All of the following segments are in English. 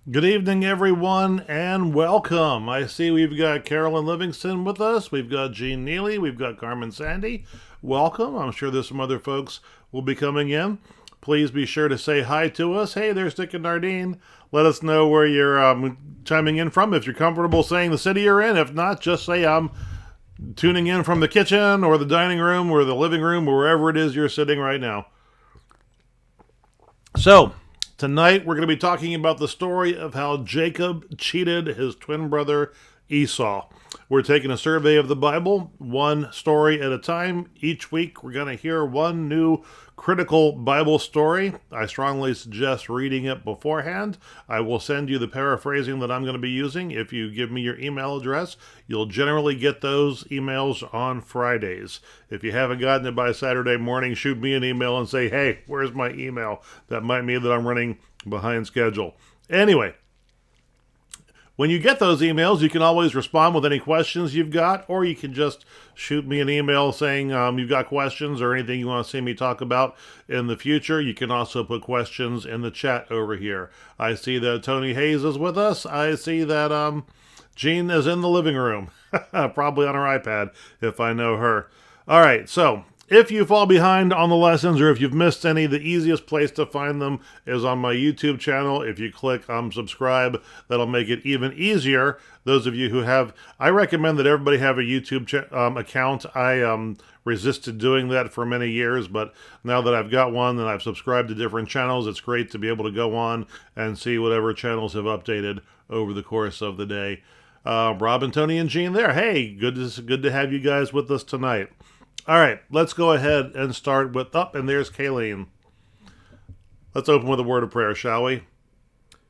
Good evening, everyone, and welcome. I see we've got Carolyn Livingston with us. We've got Jean Neely. We've got Carmen Sandy. Welcome. I'm sure there's some other folks will be coming in. Please be sure to say hi to us. Hey, there's Dick and Nardine. Let us know where you're chiming in from. If you're comfortable saying the city you're in. If not, just say I'm tuning in from the kitchen or the dining room or the living room or wherever it is you're sitting right now. So, tonight we're going to be talking about the story of how Jacob cheated his twin brother Esau. We're taking a survey of the Bible, one story at a time. Each week we're going to hear one new critical Bible story. I strongly suggest reading it beforehand. I will send you the paraphrasing that I'm going to be using. If you give me your email address, you'll generally get those emails on Fridays. If you haven't gotten it by Saturday morning, shoot me an email and say, hey, where's my email? That might mean that I'm running behind schedule. Anyway, when you get those emails, you can always respond with any questions you've got, or you can just shoot me an email saying you've got questions or anything you want to see me talk about in the future. You can also put questions in the chat over here. I see that Tony Hayes is with us. I see that Jean is in the living room, probably on her iPad, if I know her. All right, so if you fall behind on the lessons or if you've missed any, the easiest place to find them is on my YouTube channel. If you click subscribe, that'll make it even easier. Those of you who have, I recommend that everybody have a YouTube account. I resisted doing that for many years, but now that I've got one and I've subscribed to different channels, it's great to be able to go on and see whatever channels have updated over the course of the day. Rob, Tony, and Jean there. Hey, good to have you guys with us tonight. All right, let's go ahead and start with, and there's Kayleen. Let's open with a word of prayer, shall we?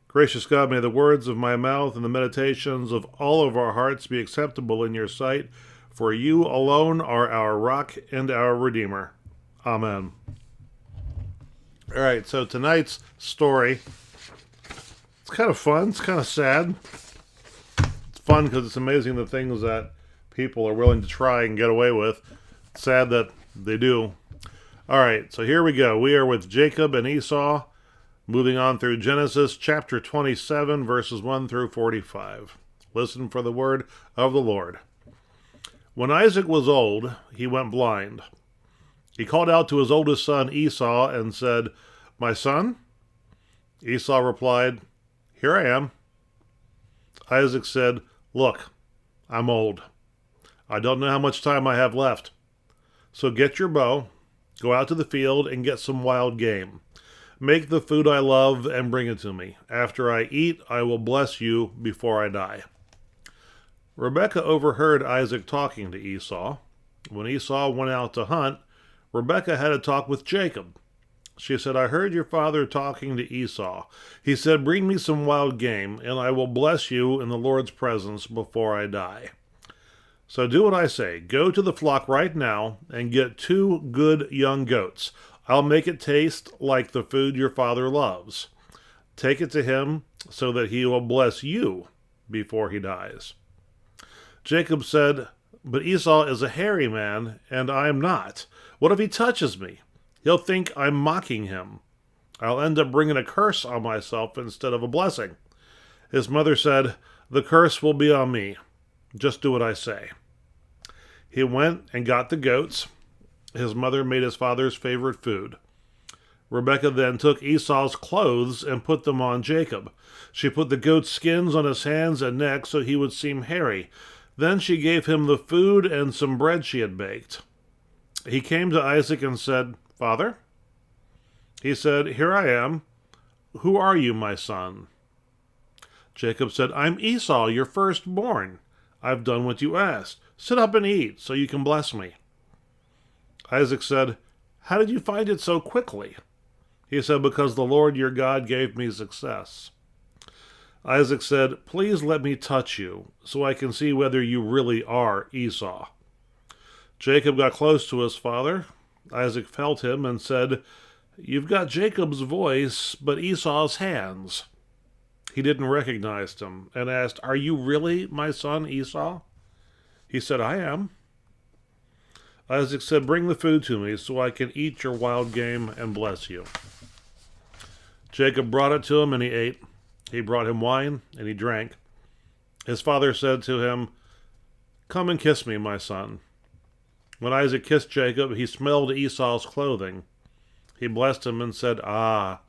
Gracious God, may the words of my mouth and the meditations of all of our hearts be acceptable in your sight, for you alone are our rock and our Redeemer. Amen. All right, so tonight's story, it's kind of fun, it's kind of sad. It's fun because it's amazing the things that people are willing to try and get away with. Sad that they do. All right, so here we go. We are with Jacob and Esau, moving on through Genesis chapter 27, verses 1 through 45. Listen for the word of the Lord. When Isaac was old, he went blind. He called out to his oldest son Esau and said, "My son?" Esau replied, "Here I am." Isaac said, "Look, I'm old. I don't know how much time I have left. So get your bow, go out to the field, and get some wild game. Make the food I love and bring it to me. After I eat, I will bless you before I die." Rebekah overheard Isaac talking to Esau. When Esau went out to hunt, Rebekah had a talk with Jacob. She said, "I heard your father talking to Esau. He said, 'Bring me some wild game, and I will bless you in the Lord's presence before I die.' So do what I say. Go to the flock right now and get 2 good young goats. I'll make it taste like the food your father loves. Take it to him so that he will bless you before he dies." Jacob said, "But Esau is a hairy man, and I am not. What if he touches me? He'll think I'm mocking him. I'll end up bringing a curse on myself instead of a blessing." His mother said, "The curse will be on me. Just do what I say." He went and got the goats. His mother made his father's favorite food. Rebekah then took Esau's clothes and put them on Jacob. She put the goat's skins on his hands and neck so he would seem hairy. Then she gave him the food and some bread she had baked. He came to Isaac and said, "Father?" He said, "Here I am. Who are you, my son?" Jacob said, "I'm Esau, your firstborn. I've done what you asked. Sit up and eat, so you can bless me." Isaac said, "How did you find it so quickly?" He said, "Because the Lord your God gave me success." Isaac said, "Please let me touch you, so I can see whether you really are Esau." Jacob got close to his father. Isaac felt him and said, "You've got Jacob's voice, but Esau's hands." He didn't recognize him and asked, "Are you really my son Esau?" He said, "I am." Isaac said, "Bring the food to me so I can eat your wild game and bless you." Jacob brought it to him and he ate. He brought him wine, and he drank. His father said to him, "Come and kiss me, my son." When Isaac kissed Jacob, he smelled Esau's clothing. He blessed him and said, "Ah,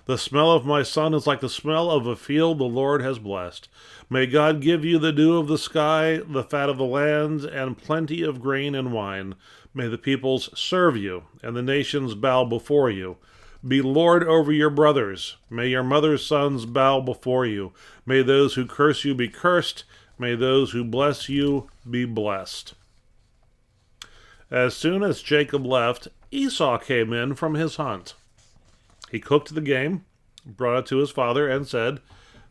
the smell of my son is like the smell of a field the Lord has blessed. May God give you the dew of the sky, the fat of the land, and plenty of grain and wine. May the peoples serve you, and the nations bow before you. Be lord over your brothers. May your mother's sons bow before you. May those who curse you be cursed. May those who bless you be blessed." As soon as Jacob left, Esau came in from his hunt. He cooked the game, brought it to his father, and said,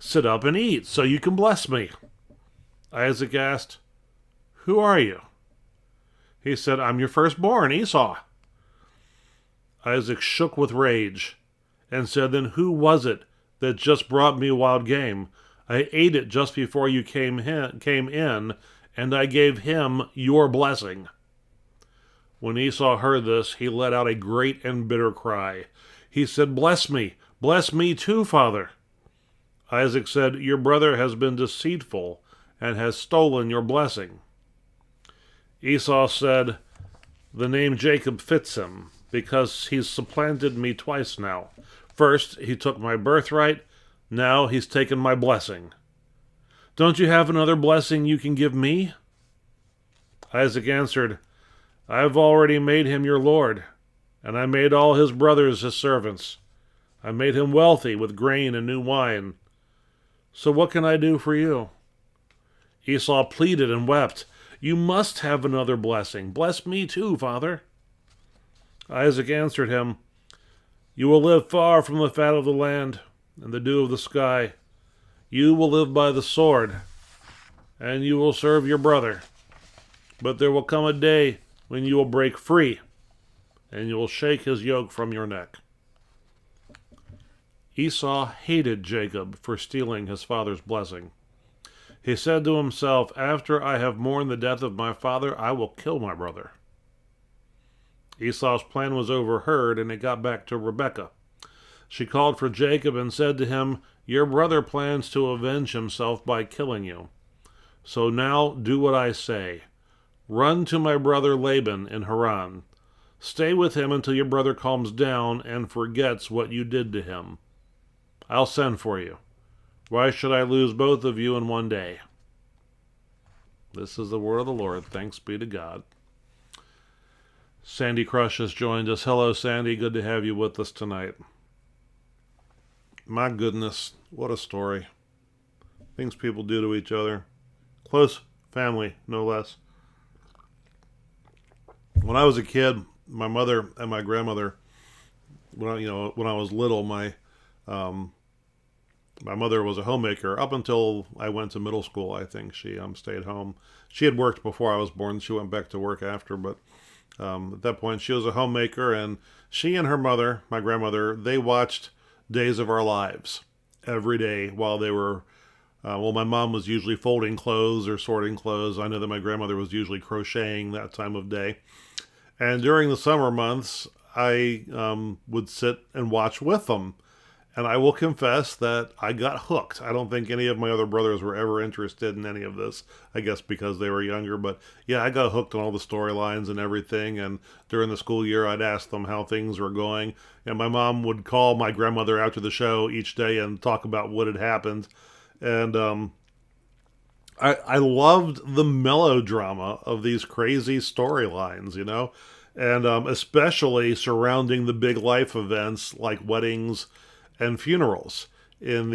"Sit up and eat, so you can bless me." Isaac asked, "Who are you?" He said, "I'm your firstborn, Esau." Isaac shook with rage and said, "Then who was it that just brought me wild game? I ate it just before you came in, and I gave him your blessing." When Esau heard this, he let out a great and bitter cry. He said, bless me too, father." Isaac said, "Your brother has been deceitful and has stolen your blessing." Esau said, "The name Jacob fits him, because he's supplanted me twice now. First, he took my birthright. Now he's taken my blessing. Don't you have another blessing you can give me?" Isaac answered, "I've already made him your lord, and I made all his brothers his servants. I made him wealthy with grain and new wine. So what can I do for you?" Esau pleaded and wept. "You must have another blessing. Bless me too, father." Isaac answered him, "You will live far from the fat of the land and the dew of the sky. You will live by the sword, and you will serve your brother. But there will come a day when you will break free, and you will shake his yoke from your neck." Esau hated Jacob for stealing his father's blessing. He said to himself, "After I have mourned the death of my father, I will kill my brother." Esau's plan was overheard, and it got back to Rebekah. She called for Jacob and said to him, "Your brother plans to avenge himself by killing you. So now do what I say. Run to my brother Laban in Haran. Stay with him until your brother calms down and forgets what you did to him. I'll send for you. Why should I lose both of you in one day?" This is the word of the Lord. Thanks be to God. Sandy Crush has joined us. Hello, Sandy. Good to have you with us tonight. My goodness, what a story. Things people do to each other. Close family, no less. When I was a kid, my mother and my grandmother, when I was little, my mother was a homemaker up until I went to middle school. I think she stayed home. She had worked before I was born. She went back to work after, but at that point she was a homemaker, and she and her mother, my grandmother, they watched Days of Our Lives every day while they were my mom was usually folding clothes or sorting clothes. I know that my grandmother was usually crocheting that time of day. And during the summer months, I would sit and watch with them. And I will confess that I got hooked. I don't think any of my other brothers were ever interested in any of this, I guess because they were younger. But yeah, I got hooked on all the storylines and everything. And during the school year, I'd ask them how things were going. And my mom would call my grandmother after the show each day and talk about what had happened. And I loved the melodrama of these crazy storylines, and especially surrounding the big life events like weddings and funerals. In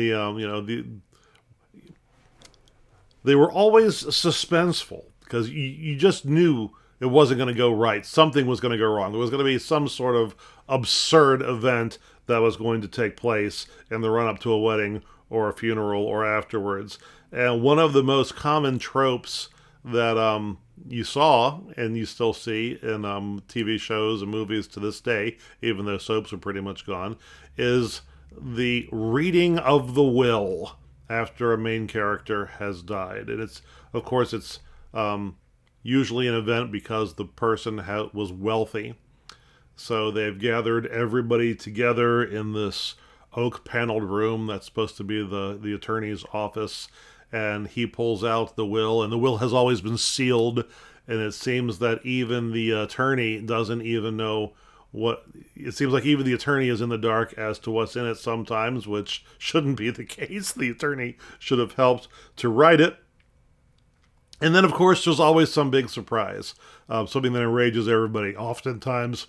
they were always suspenseful because you just knew it wasn't going to go right. Something was going to go wrong. There was going to be some sort of absurd event that was going to take place in the run-up to a wedding or a funeral or afterwards. And one of the most common tropes that you saw and you still see in TV shows and movies to this day, even though soaps are pretty much gone, is the reading of the will after a main character has died. And it's usually an event because the person was wealthy. So they've gathered everybody together in this oak paneled room that's supposed to be the attorney's office, and he pulls out the will, and the will has always been sealed, and it seems that even the attorney doesn't even know what. It seems like even the attorney is in the dark as to what's in it sometimes, which shouldn't be the case. The attorney should have helped to write it. And then, of course, there's always some big surprise, something that enrages everybody. Oftentimes,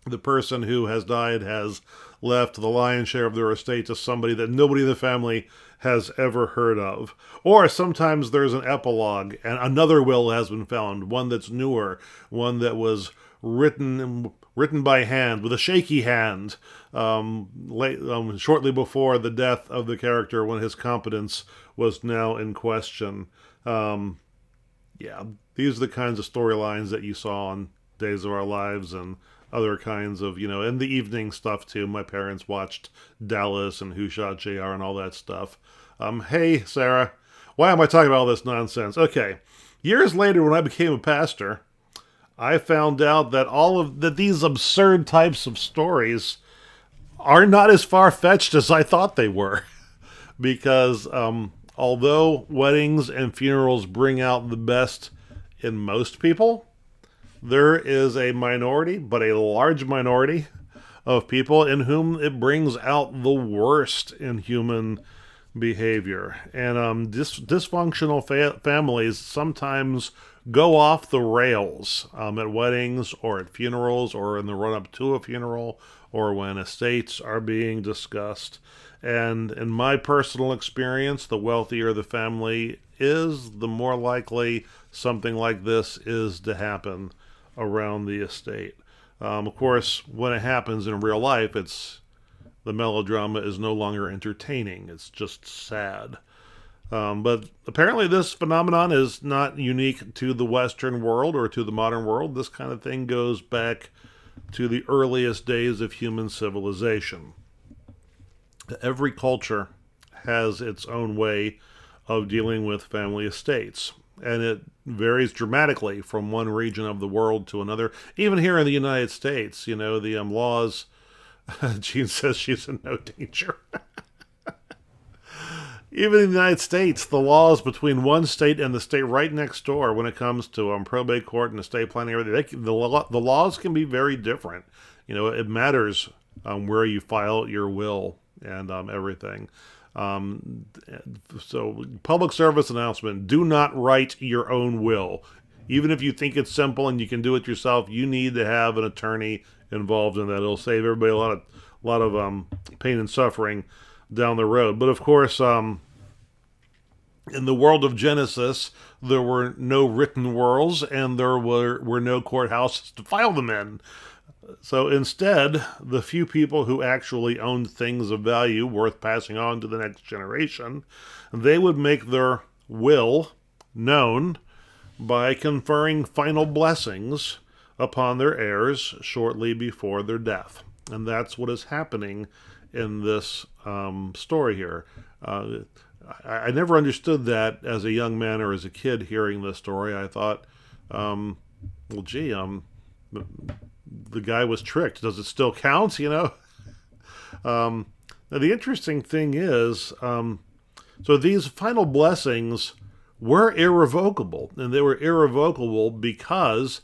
the person who has died has left the lion's share of their estate to somebody that nobody in the family has ever heard of. Or sometimes there's an epilogue and another will has been found, one that's newer, one that was written by hand, with a shaky hand, shortly before the death of the character when his competence was now in question. Yeah, these are the kinds of storylines that you saw on Days of Our Lives and other kinds of, and the evening stuff too. My parents watched Dallas and Who Shot JR and all that stuff. Hey, Sarah, why am I talking about all this nonsense? Okay, years later when I became a pastor, I found out that these absurd types of stories are not as far-fetched as I thought they were. Because although weddings and funerals bring out the best in most people, there is a minority, but a large minority, of people in whom it brings out the worst in human behavior. And dysfunctional families sometimes go off the rails at weddings or at funerals or in the run-up to a funeral or when estates are being discussed. And in my personal experience, the wealthier the family is, the more likely something like this is to happen around the estate. Of course, when it happens in real life, the melodrama is no longer entertaining. It's just sad. But apparently this phenomenon is not unique to the Western world or to the modern world. This kind of thing goes back to the earliest days of human civilization. Every culture has its own way of dealing with family estates, and it varies dramatically from one region of the world to another. Even here in the United States, the laws. Jean says she's in no danger. Even in the United States, the laws between one state and the state right next door, when it comes to probate court and estate planning, everything, the laws can be very different. It matters where you file your will and everything. So, public service announcement: do not write your own will. Even if you think it's simple and you can do it yourself, you need to have an attorney involved in that. It'll save everybody a lot of pain and suffering down the road. But of course, in the world of Genesis, there were no written wills and there were no courthouses to file them in. So instead, the few people who actually owned things of value worth passing on to the next generation, they would make their will known by conferring final blessings upon their heirs shortly before their death. And that's what is happening in this story here. I never understood that as a young man or as a kid hearing this story. I thought, the guy was tricked. Does it still count, Now, the interesting thing is, so these final blessings were irrevocable, and they were irrevocable because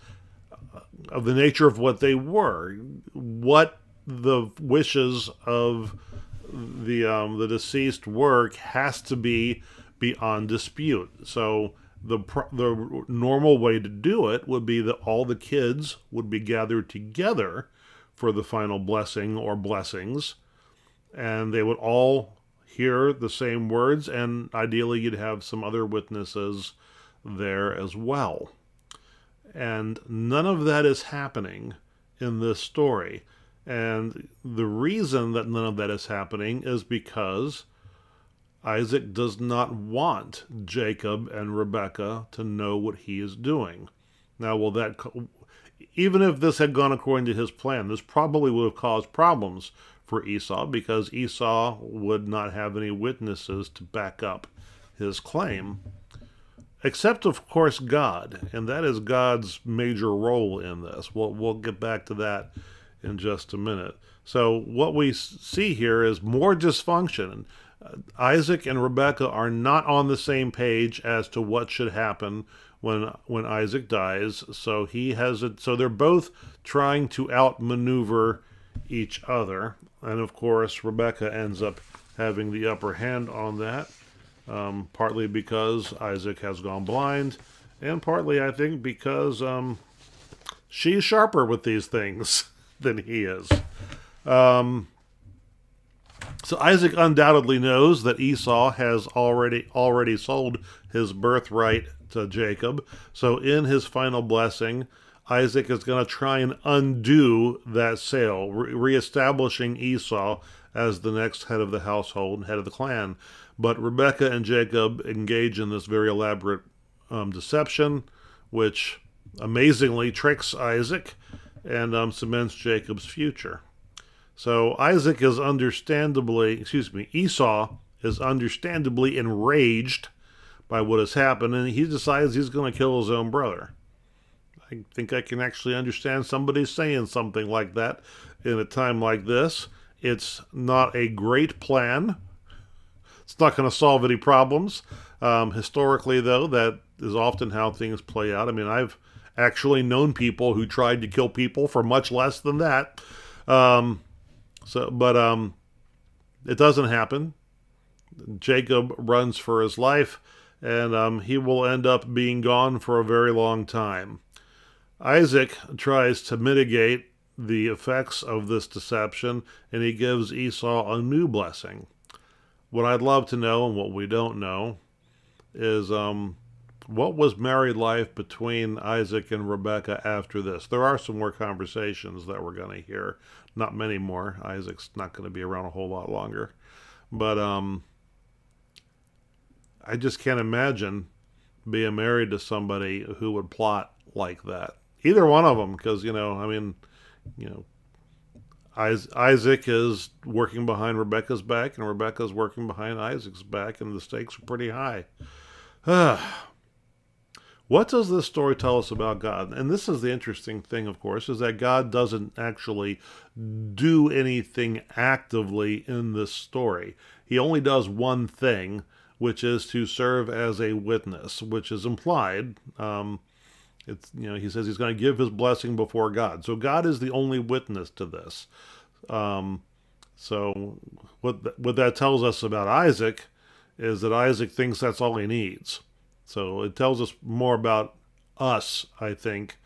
of the nature of what they were. What the wishes of the deceased were has to be beyond dispute. So the normal way to do it would be that all the kids would be gathered together for the final blessing or blessings, and they would all hear the same words, and ideally you'd have some other witnesses there as well. And none of that is happening in this story. And the reason that none of that is happening is because Isaac does not want Jacob and Rebekah to know what he is doing. Now, even if this had gone according to his plan, this probably would have caused problems for Esau, because Esau would not have any witnesses to back up his claim, except, of course, God. And that is God's major role in this. We'll get back to that in just a minute. So what we see here is more dysfunction. Isaac and Rebekah are not on the same page as to what should happen when Isaac dies. So he has it. So they're both trying to outmaneuver each other, and of course Rebekah ends up having the upper hand on that, partly because Isaac has gone blind, and partly I think because she's sharper with these things than he is. So Isaac undoubtedly knows that Esau has already sold his birthright to Jacob. So in his final blessing, Isaac is going to try and undo that sale, reestablishing Esau as the next head of the household and head of the clan. But Rebekah and Jacob engage in this very elaborate deception, which amazingly tricks Isaac and cements Jacob's future. So Esau is understandably enraged by what has happened, and he decides he's going to kill his own brother. I think I can actually understand somebody saying something like that in a time like this. It's not a great plan. It's not going to solve any problems. Historically, though, that is often how things play out. I mean, I've actually known people who tried to kill people for much less than that. But it doesn't happen. Jacob runs for his life, and he will end up being gone for a very long time. Isaac tries to mitigate the effects of this deception, and he gives Esau a new blessing. What I'd love to know, and what we don't know, is what was married life between Isaac and Rebekah after this? There are some more conversations that we're going to hear. Not many more. Isaac's not going to be around a whole lot longer. But I just can't imagine being married to somebody who would plot like that. Either one of them, because, Isaac is working behind Rebekah's back, and Rebekah's working behind Isaac's back, and the stakes are pretty high. What does this story tell us about God? And this is the interesting thing, of course, is that God doesn't actually do anything actively in this story. He only does one thing, which is to serve as a witness, which is implied. He says he's going to give his blessing before God. So God is the only witness to this. So what that tells us about Isaac is that Isaac thinks that's all he needs. So it tells us more about us, I think,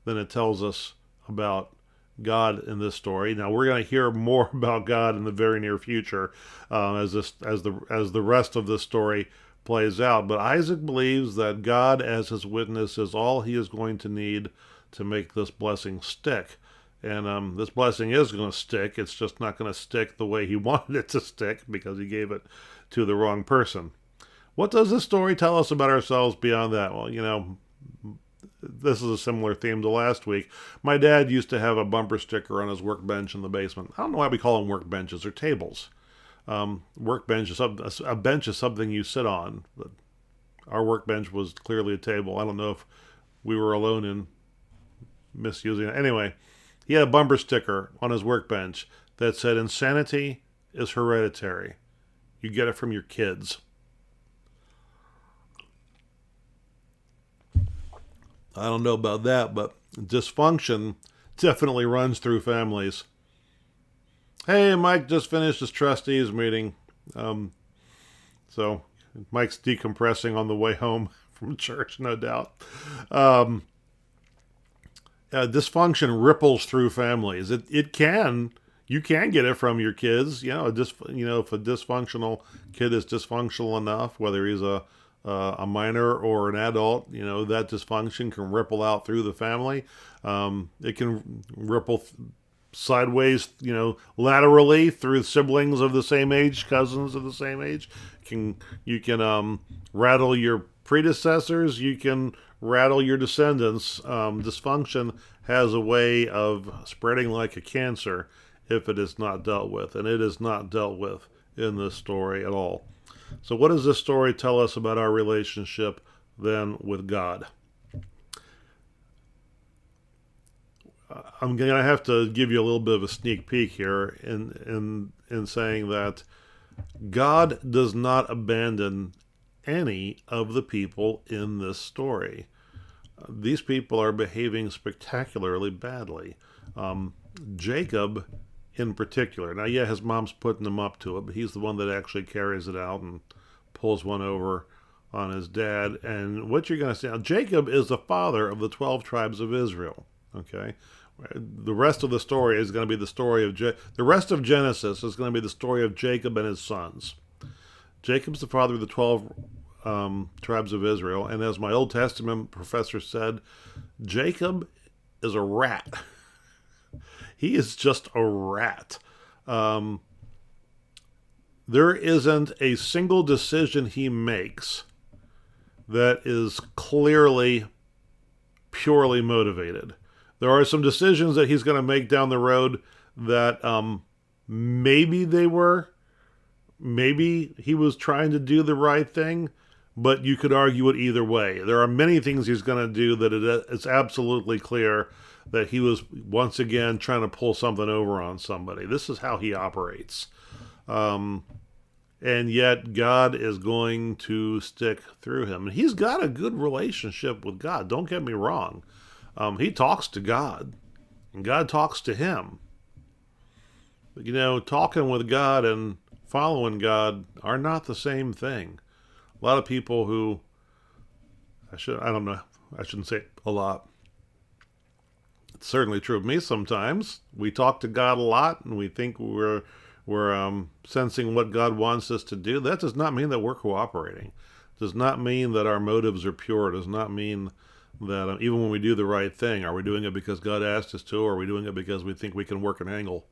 than it tells us about God in this story. Now we're going to hear more about God in the very near future as the rest of this story plays out. But Isaac believes that God as his witness is all he is going to need to make this blessing stick. And this blessing is going to stick. It's just not going to stick the way he wanted it to stick because he gave it to the wrong person. What does this story tell us about ourselves beyond that? Well, this is a similar theme to last week. My dad used to have a bumper sticker on his workbench in the basement. I don't know why we call them workbenches or tables. Workbench is a bench is something you sit on. But our workbench was clearly a table. I don't know if we were alone in misusing it. Anyway, he had a bumper sticker on his workbench that said, "Insanity is hereditary. You get it from your kids." I don't know about that, but dysfunction definitely runs through families. Hey, Mike just finished his trustees meeting. So Mike's decompressing on the way home from church, no doubt. Dysfunction ripples through families. You can get it from your kids. If a dysfunctional kid is dysfunctional enough, whether he's a minor or an adult, that dysfunction can ripple out through the family. It can ripple sideways, laterally through siblings of the same age, cousins of the same age. You can rattle your predecessors. You can rattle your descendants. Dysfunction has a way of spreading like a cancer if it is not dealt with, and it is not dealt with in this story at all. So what does this story tell us about our relationship then with God? I'm going to have to give you a little bit of a sneak peek here in saying that God does not abandon any of the people in this story. These people are behaving spectacularly badly. Jacob, in particular. Now, yeah, his mom's putting him up to it, but he's the one that actually carries it out and pulls one over on his dad. And what you're going to see now, Jacob is the father of the 12 tribes of Israel. Okay, the rest of the story is going to be the story of the rest of Genesis is going to be the story of Jacob and his sons. Jacob's the father of the 12 tribes of Israel, and as my Old Testament professor said, Jacob is a rat. He is just a rat. There isn't a single decision he makes that is clearly, purely motivated. There are some decisions that he's going to make down the road that maybe he was trying to do the right thing, but you could argue it either way. There are many things he's going to do that it's absolutely clear that he was once again trying to pull something over on somebody. This is how he operates. And yet God is going to stick through him. And he's got a good relationship with God. Don't get me wrong. He talks to God, and God talks to him. But, talking with God and following God are not the same thing. A lot of people who, I shouldn't say a lot. It's certainly true of me sometimes. We talk to God a lot, and we think we're sensing what God wants us to do. That does not mean that we're cooperating. It does not mean that our motives are pure. It does not mean that even when we do the right thing, are we doing it because God asked us to, or are we doing it because we think we can work an angle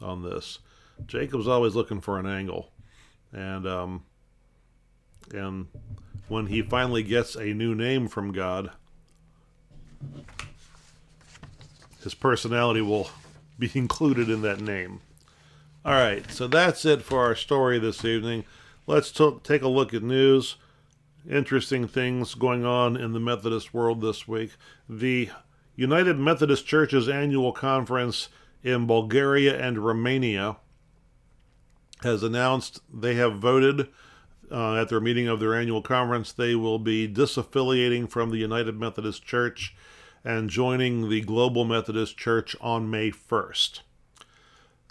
on this? Jacob's always looking for an angle. And when he finally gets a new name from God, his personality will be included in that name. All right, so that's it for our story this evening. Let's take a look at news. Interesting things going on in the Methodist world this week. The United Methodist Church's annual conference in Bulgaria and Romania has announced they have voted at their meeting of their annual conference. They will be disaffiliating from the United Methodist Church and joining the Global Methodist Church on May 1st.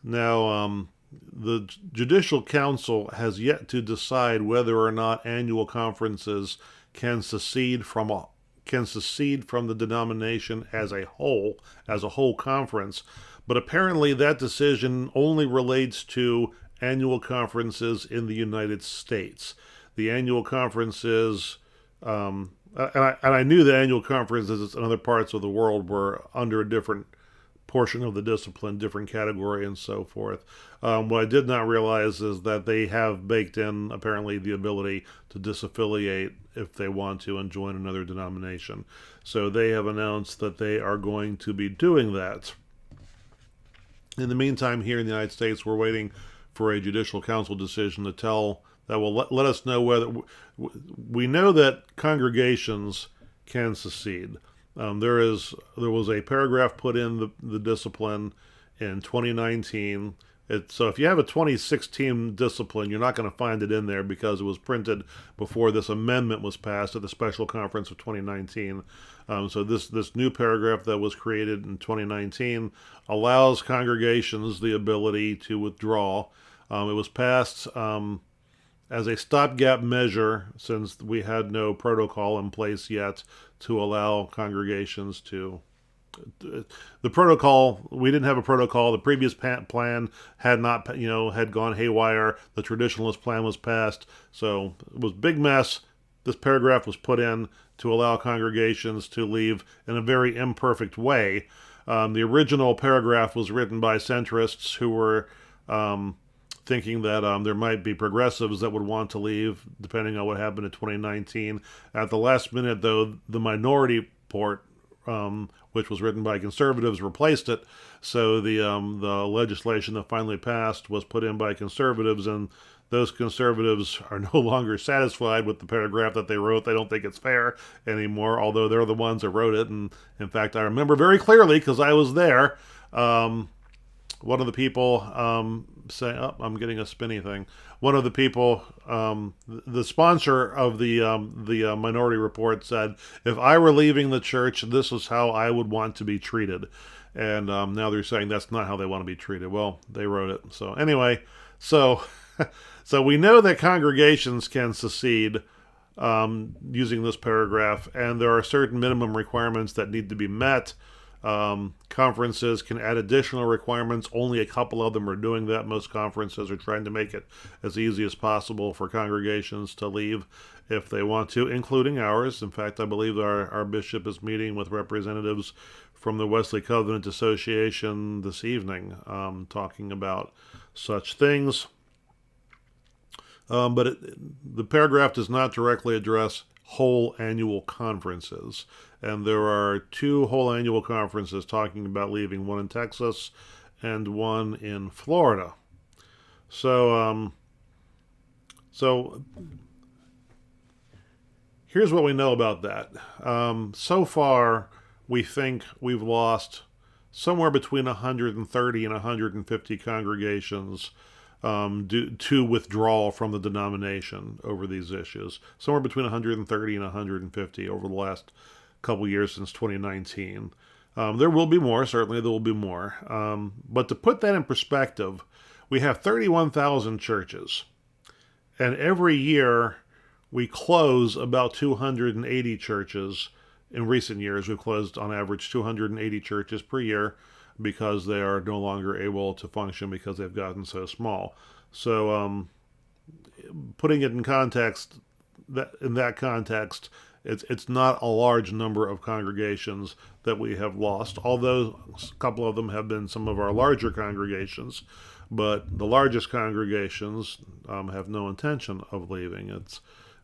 Now, the Judicial Council has yet to decide whether or not annual conferences can secede from the denomination as a whole conference, but apparently that decision only relates to annual conferences in the United States. The annual conferences, and I knew the annual conferences in other parts of the world were under a different portion of the discipline, different category, and so forth. What I did not realize is that they have baked in, apparently, the ability to disaffiliate if they want to and join another denomination. So they have announced that they are going to be doing that. In the meantime, here in the United States, we're waiting for a Judicial Council decision that will let us know whether we know that congregations can secede. There was a paragraph put in the discipline in 2019. So if you have a 2016 discipline, you're not going to find it in there because it was printed before this amendment was passed at the special conference of 2019. So this new paragraph that was created in 2019 allows congregations the ability to withdraw. It was passed as a stopgap measure since we had no protocol in place yet to allow congregations to. The protocol, we didn't have a protocol. The previous plan had not, had gone haywire. The traditionalist plan was passed. So it was a big mess. This paragraph was put in to allow congregations to leave in a very imperfect way. The original paragraph was written by centrists who were thinking that there might be progressives that would want to leave, depending on what happened in 2019. At the last minute, though, the minority port, which was written by conservatives, replaced it. So the legislation that finally passed was put in by conservatives, and those conservatives are no longer satisfied with the paragraph that they wrote. They don't think it's fair anymore, although they're the ones that wrote it. And in fact, I remember very clearly because I was there. One of the people saying, "Oh, I'm getting a spinny thing." One of the people, the sponsor of the Minority Report, said, "If I were leaving the church, this is how I would want to be treated." And now they're saying that's not how they want to be treated. Well, they wrote it. So anyway, so so we know that congregations can secede using this paragraph, and there are certain minimum requirements that need to be met. Conferences can add additional requirements. Only a couple of them are doing that. Most conferences are trying to make it as easy as possible for congregations to leave if they want to, including ours. In fact, I believe our bishop is meeting with representatives from the Wesley Covenant Association this evening, talking about such things. But the paragraph does not directly address whole annual conferences. And there are 2 whole annual conferences talking about leaving, one in Texas and one in Florida. So here's what we know about that. So far, we think we've lost somewhere between 130 and 150 congregations due to withdrawal from the denomination over these issues. Somewhere between 130 and 150 over the last couple years since 2019. There will be more, certainly there will be more. But to put that in perspective, we have 31,000 churches. And every year we close about 280 churches. In recent years, we've closed on average 280 churches per year because they are no longer able to function because they've gotten so small. So putting it in context, in that context, it's not a large number of congregations that we have lost, although a couple of them have been some of our larger congregations. But the largest congregations have no intention of leaving.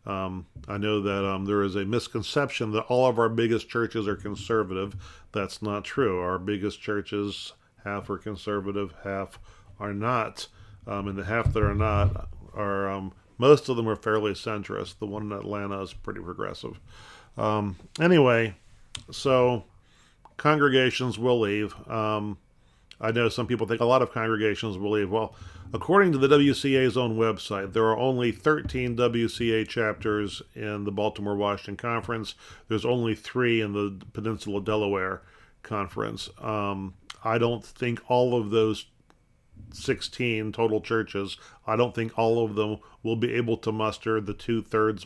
I know that there is a misconception that all of our biggest churches are conservative. That's not true. Our biggest churches, half are conservative, half are not. And the half that are not are, most of them are fairly centrist. The one in Atlanta is pretty progressive. Anyway, so congregations will leave. I know some people think a lot of congregations will leave. Well, according to the WCA's own website, there are only 13 WCA chapters in the Baltimore-Washington Conference. There's only 3 in the Peninsula Delaware Conference. I don't think all of those 16 total churches, I don't think all of them will be able to muster the 2/3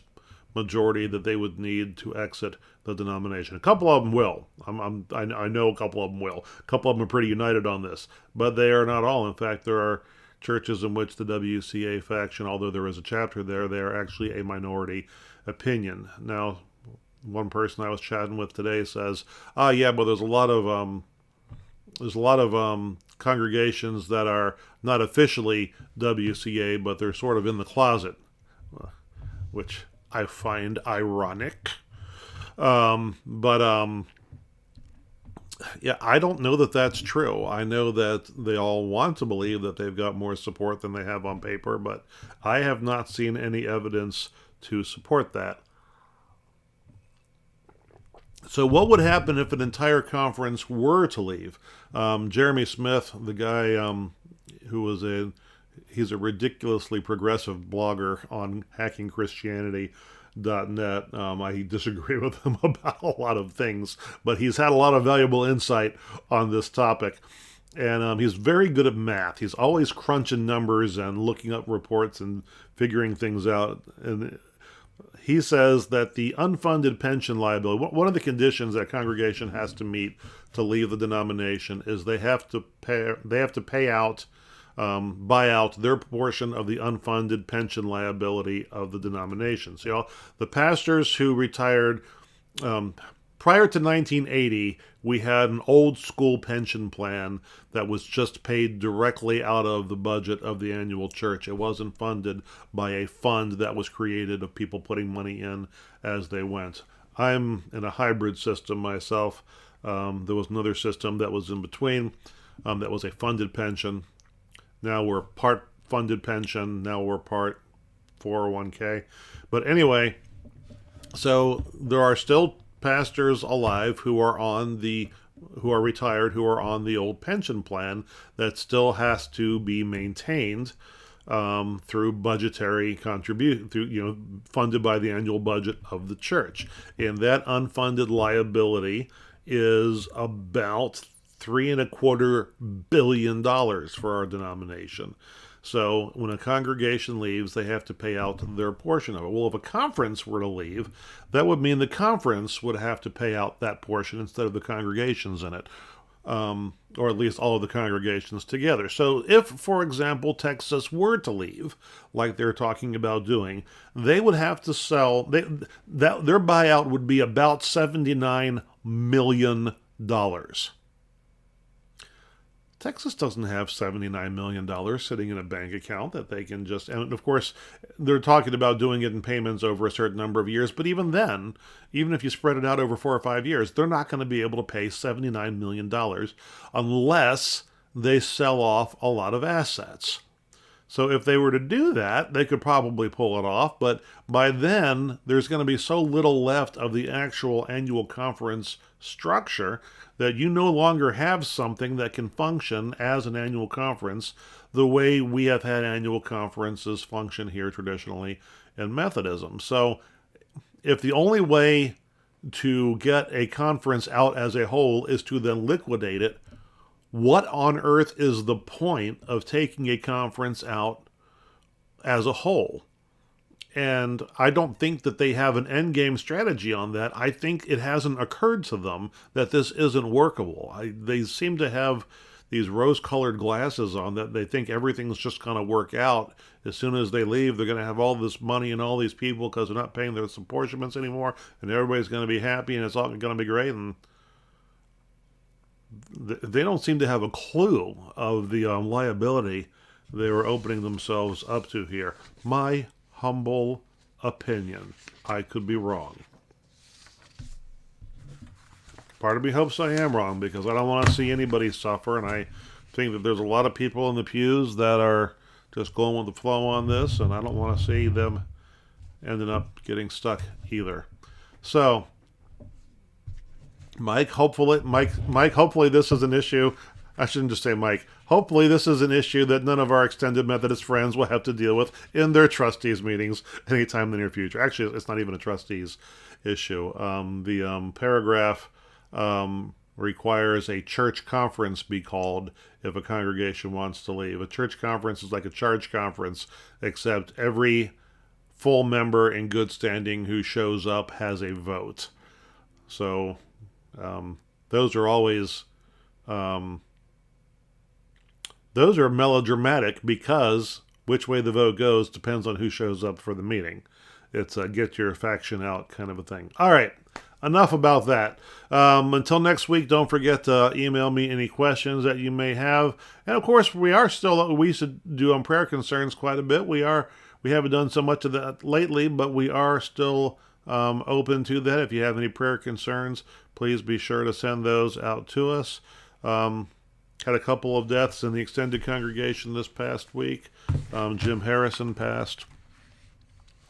majority that they would need to exit the denomination. A couple of them will. I know a couple of them will. A couple of them are pretty united on this, but they are not all. In fact, there are churches in which the WCA faction, although there is a chapter there, they are actually a minority opinion. Now, one person I was chatting with today says, yeah, but there's a lot of congregations that are not officially WCA, but they're sort of in the closet, which I find ironic. Yeah, I don't know that that's true. I know that they all want to believe that they've got more support than they have on paper, but I have not seen any evidence to support that. So what would happen if an entire conference were to leave? Jeremy Smith, the guy he's a ridiculously progressive blogger on hackingchristianity.net. I disagree with him about a lot of things, but he's had a lot of valuable insight on this topic. And he's very good at math. He's always crunching numbers and looking up reports and figuring things out. And he says that the unfunded pension liability, one of the conditions that a congregation has to meet to leave the denomination is they have to pay out, buy out their portion of the unfunded pension liability of the denomination. So the pastors who retired prior to 1980, we had an old school pension plan that was just paid directly out of the budget of the annual church. It wasn't funded by a fund that was created of people putting money in as they went. I'm in a hybrid system myself. There was another system that was in between, that was a funded pension. Now we're part funded pension. Now we're part 401k. But anyway, so there are still pastors alive who are retired, who are on the old pension plan that still has to be maintained through budgetary contribution, funded by the annual budget of the church. And that unfunded liability is about $3.25 billion for our denomination. So when a congregation leaves, they have to pay out their portion of it. Well, if a conference were to leave, that would mean the conference would have to pay out that portion instead of the congregations in it, or at least all of the congregations together. So if, for example, Texas were to leave, like they're talking about doing, they would have to sell, their buyout would be about $79 million. Texas doesn't have $79 million sitting in a bank account that they can just, and of course, they're talking about doing it in payments over a certain number of years, but even then, even if you spread it out over 4 or 5 years, they're not going to be able to pay $79 million unless they sell off a lot of assets. So if they were to do that, they could probably pull it off, but by then, there's going to be so little left of the actual annual conference structure that you no longer have something that can function as an annual conference the way we have had annual conferences function here traditionally in Methodism. So if the only way to get a conference out as a whole is to then liquidate it, what on earth is the point of taking a conference out as a whole? And I don't think that they have an end game strategy on that. I think it hasn't occurred to them that this isn't workable. They seem to have these rose-colored glasses on that they think everything's just going to work out. As soon as they leave, they're going to have all this money and all these people because they're not paying their apportionments anymore, and everybody's going to be happy and it's all going to be great. And they don't seem to have a clue of the liability they were opening themselves up to here. My humble opinion. I could be wrong. Part of me hopes I am wrong because I don't want to see anybody suffer, and I think that there's a lot of people in the pews that are just going with the flow on this, and I don't want to see them ending up getting stuck either. So, Mike, hopefully this is an issue. I shouldn't just say Mike. Hopefully this is an issue that none of our extended Methodist friends will have to deal with in their trustees meetings anytime in the near future. Actually, it's not even a trustees issue. The paragraph requires a church conference be called if a congregation wants to leave. A church conference is like a charge conference, except every full member in good standing who shows up has a vote. So those are always... those are melodramatic because which way the vote goes depends on who shows up for the meeting. It's a get your faction out kind of a thing. All right, enough about that. Until next week, don't forget to email me any questions that you may have. And of course, we used to do on prayer concerns quite a bit. We haven't done so much of that lately, but we are still open to that. If you have any prayer concerns, please be sure to send those out to us. Had a couple of deaths in the extended congregation this past week. Jim Harrison passed.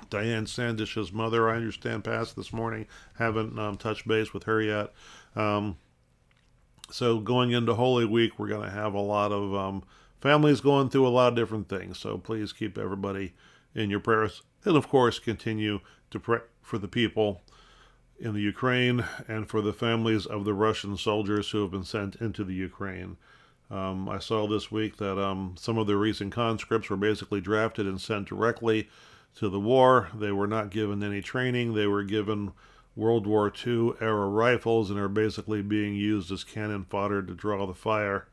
Diane Sandish's mother, I understand, passed this morning. Haven't touched base with her yet. So going into Holy Week, we're going to have a lot of families going through a lot of different things. So please keep everybody in your prayers. And of course, continue to pray for the people in the Ukraine and for the families of the Russian soldiers who have been sent into the Ukraine. I saw this week that some of the recent conscripts were basically drafted and sent directly to the war. They were not given any training. They were given World War II era rifles and are basically being used as cannon fodder to draw the fire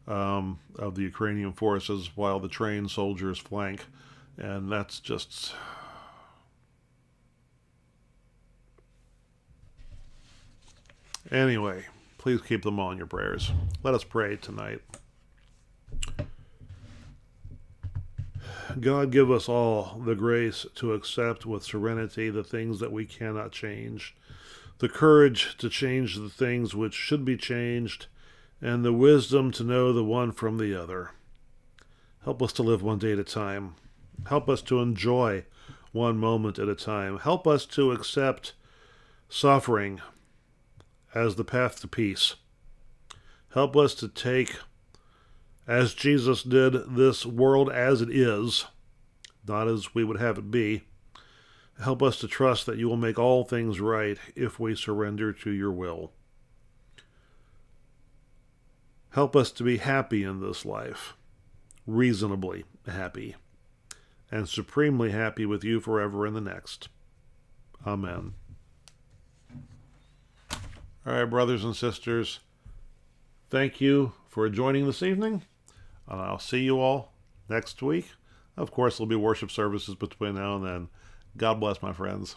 of the Ukrainian forces while the trained soldiers flank. And that's just... Anyway, please keep them all in your prayers. Let us pray tonight. God, give us all the grace to accept with serenity the things that we cannot change, the courage to change the things which should be changed, and the wisdom to know the one from the other. Help us to live one day at a time. Help us to enjoy one moment at a time. Help us to accept suffering as the path to peace. Help us to take, as Jesus did, this world as it is, not as we would have it be. Help us to trust that you will make all things right if we surrender to your will. Help us to be happy in this life, reasonably happy, and supremely happy with you forever in the next. Amen. All right, brothers and sisters, thank you for joining this evening, and I'll see you all next week. Of course, there'll be worship services between now and then. God bless, my friends.